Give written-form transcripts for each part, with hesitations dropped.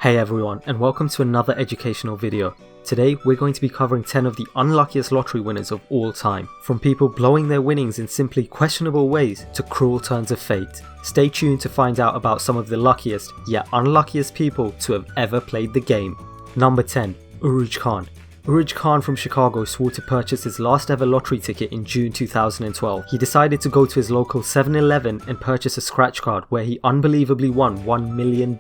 Hey everyone, and welcome to another educational video. Today we're going to be covering 10 of the unluckiest lottery winners of all time. From people blowing their winnings in simply questionable ways to cruel turns of fate. Stay tuned to find out about some of the luckiest, yet unluckiest people to have ever played the game. Number 10. Rouge Khan. Rouge Khan from Chicago swore to purchase his last ever lottery ticket in June 2012. He decided to go to his local 7-Eleven and purchase a scratch card where he unbelievably won $1 million.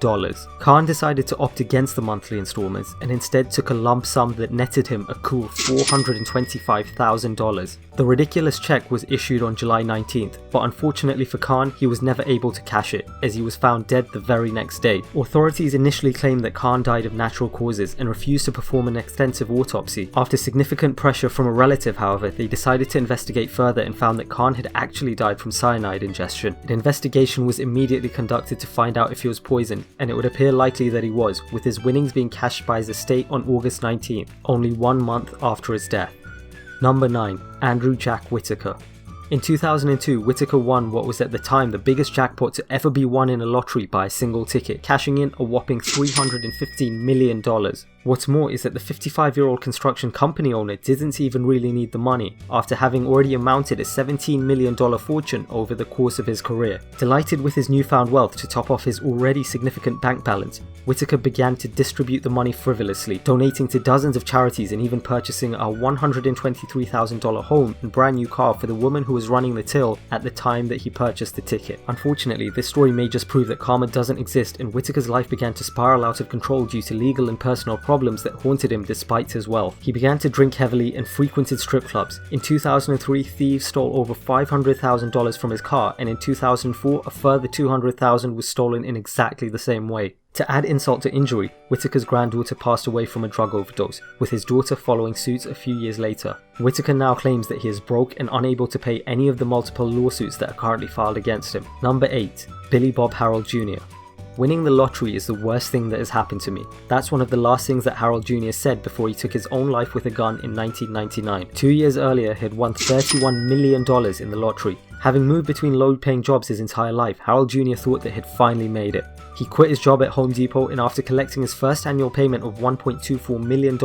Khan decided to opt against the monthly installments and instead took a lump sum that netted him a cool $425,000. The ridiculous check was issued on July 19th, but unfortunately for Khan, he was never able to cash it, as he was found dead the very next day. Authorities initially claimed that Khan died of natural causes and refused to perform an extensive autopsy. After significant pressure from a relative, however, they decided to investigate further and found that Khan had actually died from cyanide ingestion. An investigation was immediately conducted to find out if he was poisoned, and it would appear likely that he was, with his winnings being cashed by his estate on August 19th, only 1 month after his death. Number 9. Andrew Jack Whitaker. In 2002, Whitaker won what was at the time the biggest jackpot to ever be won in a lottery by a single ticket, cashing in a whopping $315 million. What's more is that the 55-year-old construction company owner didn't even really need the money, after having already amounted a $17 million fortune over the course of his career. Delighted with his newfound wealth to top off his already significant bank balance, Whitaker began to distribute the money frivolously, donating to dozens of charities and even purchasing a $123,000 home and brand new car for the woman who was running the till at the time that he purchased the ticket. Unfortunately, this story may just prove that karma doesn't exist, and Whitaker's life began to spiral out of control due to legal and personal problems that haunted him despite his wealth. He began to drink heavily and frequented strip clubs. In 2003, thieves stole over $500,000 from his car, and in 2004, a further $200,000 was stolen in exactly the same way. To add insult to injury, Whitaker's granddaughter passed away from a drug overdose, with his daughter following suit a few years later. Whitaker now claims that he is broke and unable to pay any of the multiple lawsuits that are currently filed against him. Number 8. Billy Bob Harold Jr. Winning the lottery is the worst thing that has happened to me. That's one of the last things that Harold Jr. said before he took his own life with a gun in 1999. 2 years earlier, he had won $31 million in the lottery. Having moved between low-paying jobs his entire life, Harold Jr. thought that he'd finally made it. He quit his job at Home Depot, and after collecting his first annual payment of $1.24 million,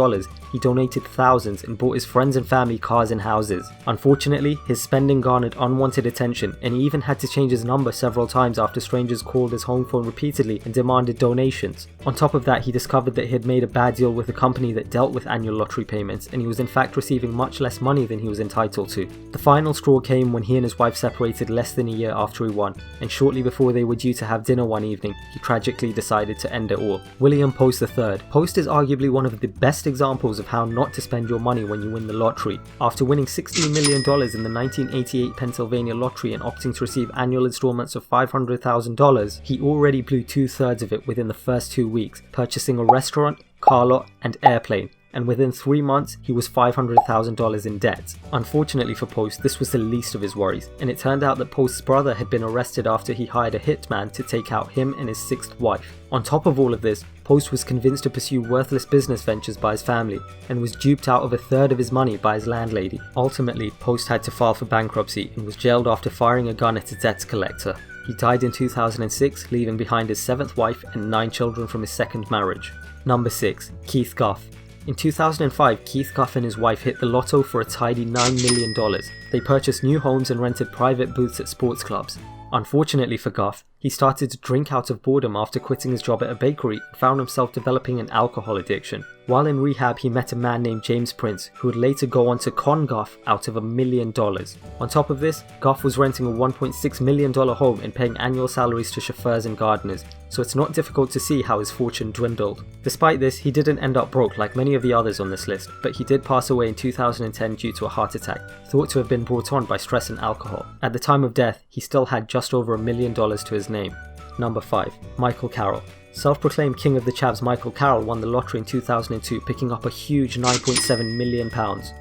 he donated thousands and bought his friends and family cars and houses. Unfortunately, his spending garnered unwanted attention, and he even had to change his number several times after strangers called his home phone repeatedly and demanded donations. On top of that, he discovered that he had made a bad deal with a company that dealt with annual lottery payments, and he was in fact receiving much less money than he was entitled to. The final straw came when he and his wife separated less than a year after he won, and shortly before they were due to have dinner one evening, he tragically decided to end it all. William Post III. Post is arguably one of the best examples of how not to spend your money when you win the lottery. After winning $16 million in the 1988 Pennsylvania lottery and opting to receive annual installments of $500,000, he already blew 2/3 of it within the first 2 weeks, purchasing a restaurant, car lot, and airplane. And within 3 months, he was $500,000 in debt. Unfortunately for Post, this was the least of his worries, and it turned out that Post's brother had been arrested after he hired a hitman to take out him and his 6th wife. On top of all of this, Post was convinced to pursue worthless business ventures by his family, and was duped out of 1/3 of his money by his landlady. Ultimately, Post had to file for bankruptcy and was jailed after firing a gun at a debt collector. He died in 2006, leaving behind his 7th wife and 9 children from his 2nd marriage. Number 6. Keith Goff. In 2005, Keith Goff and his wife hit the lotto for a tidy $9 million. They purchased new homes and rented private booths at sports clubs. Unfortunately for Goff, he started to drink out of boredom after quitting his job at a bakery and found himself developing an alcohol addiction. While in rehab, he met a man named James Prince, who would later go on to con Goff out of $1 million. On top of this, Goff was renting a $1.6 million home and paying annual salaries to chauffeurs and gardeners, so it's not difficult to see how his fortune dwindled. Despite this, he didn't end up broke like many of the others on this list, but he did pass away in 2010 due to a heart attack, thought to have been brought on by stress and alcohol. At the time of death, he still had just over $1 million to his name. Number 5. Michael Carroll. Self-proclaimed king of the chavs Michael Carroll won the lottery in 2002, picking up a huge £9.7 million.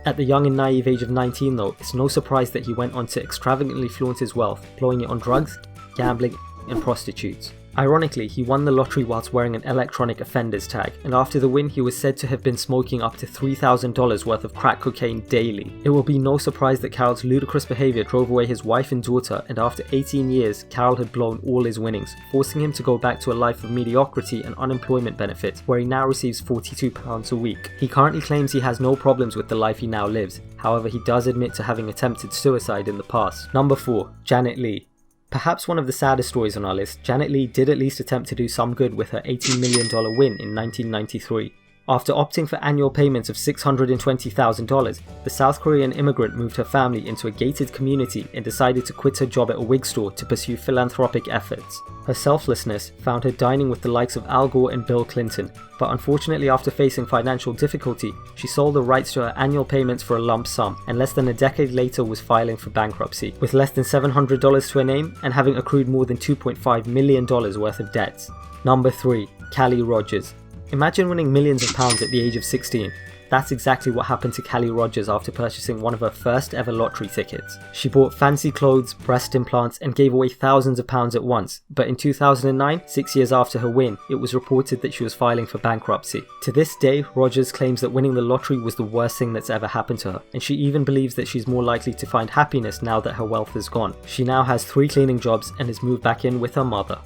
At the young and naive age of 19 though, it's no surprise that he went on to extravagantly flaunt his wealth, blowing it on drugs, gambling, and prostitutes. Ironically, he won the lottery whilst wearing an electronic offenders tag, and after the win he was said to have been smoking up to $3,000 worth of crack cocaine daily. It will be no surprise that Carroll's ludicrous behaviour drove away his wife and daughter, and after 18 years, Carroll had blown all his winnings, forcing him to go back to a life of mediocrity and unemployment benefits, where he now receives £42 a week. He currently claims he has no problems with the life he now lives, however he does admit to having attempted suicide in the past. Number 4. Janet Leigh. Perhaps one of the saddest stories on our list, Janet Leigh did at least attempt to do some good with her $18 million win in 1993. After opting for annual payments of $620,000, the South Korean immigrant moved her family into a gated community and decided to quit her job at a wig store to pursue philanthropic efforts. Her selflessness found her dining with the likes of Al Gore and Bill Clinton, but unfortunately after facing financial difficulty, she sold the rights to her annual payments for a lump sum, and less than a decade later was filing for bankruptcy, with less than $700 to her name and having accrued more than $2.5 million worth of debts. Number 3. Callie Rogers. Imagine winning millions of pounds at the age of 16. That's exactly what happened to Callie Rogers after purchasing one of her first ever lottery tickets. She bought fancy clothes, breast implants, and gave away thousands of pounds at once, but in 2009, 6 years after her win, it was reported that she was filing for bankruptcy. To this day, Rogers claims that winning the lottery was the worst thing that's ever happened to her, and she even believes that she's more likely to find happiness now that her wealth is gone. She now has 3 cleaning jobs and has moved back in with her mother.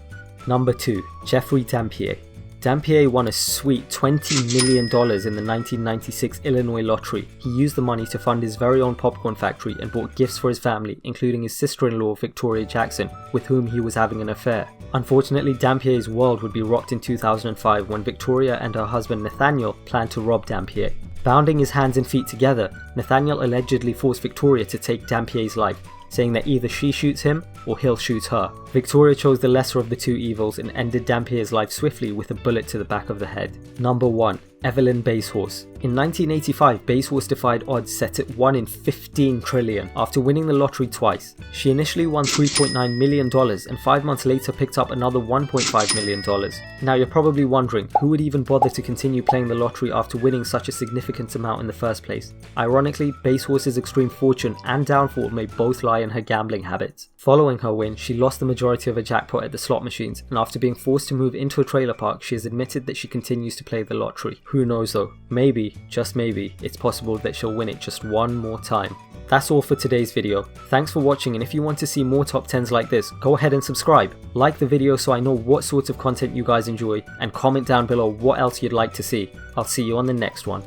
Number 2. Jeffrey Dampier. Dampier won a sweet $20 million in the 1996 Illinois lottery. He used the money to fund his very own popcorn factory and bought gifts for his family, including his sister-in-law Victoria Jackson, with whom he was having an affair. Unfortunately, Dampier's world would be rocked in 2005 when Victoria and her husband Nathaniel planned to rob Dampier. Bounding his hands and feet together, Nathaniel allegedly forced Victoria to take Dampier's life, saying that either she shoots him or he'll shoot her. Victoria chose the lesser of the two evils and ended Dampier's life swiftly with a bullet to the back of the head. Number 1. Evelyn Basehorse. In 1985, Basehorse defied odds set at 1 in 15 trillion after winning the lottery twice. She initially won $3.9 million and 5 months later picked up another $1.5 million. Now you're probably wondering, who would even bother to continue playing the lottery after winning such a significant amount in the first place? Ironically, Basehorse's extreme fortune and downfall may both lie in her gambling habits. Following her win, she lost the majority of her jackpot at the slot machines, and after being forced to move into a trailer park, she has admitted that she continues to play the lottery. Who knows though, maybe, just maybe, it's possible that she'll win it just one more time. That's all for today's video. Thanks for watching, and if you want to see more top 10s like this, go ahead and subscribe. Like the video so I know what sort of content you guys enjoy, and comment down below what else you'd like to see. I'll see you on the next one.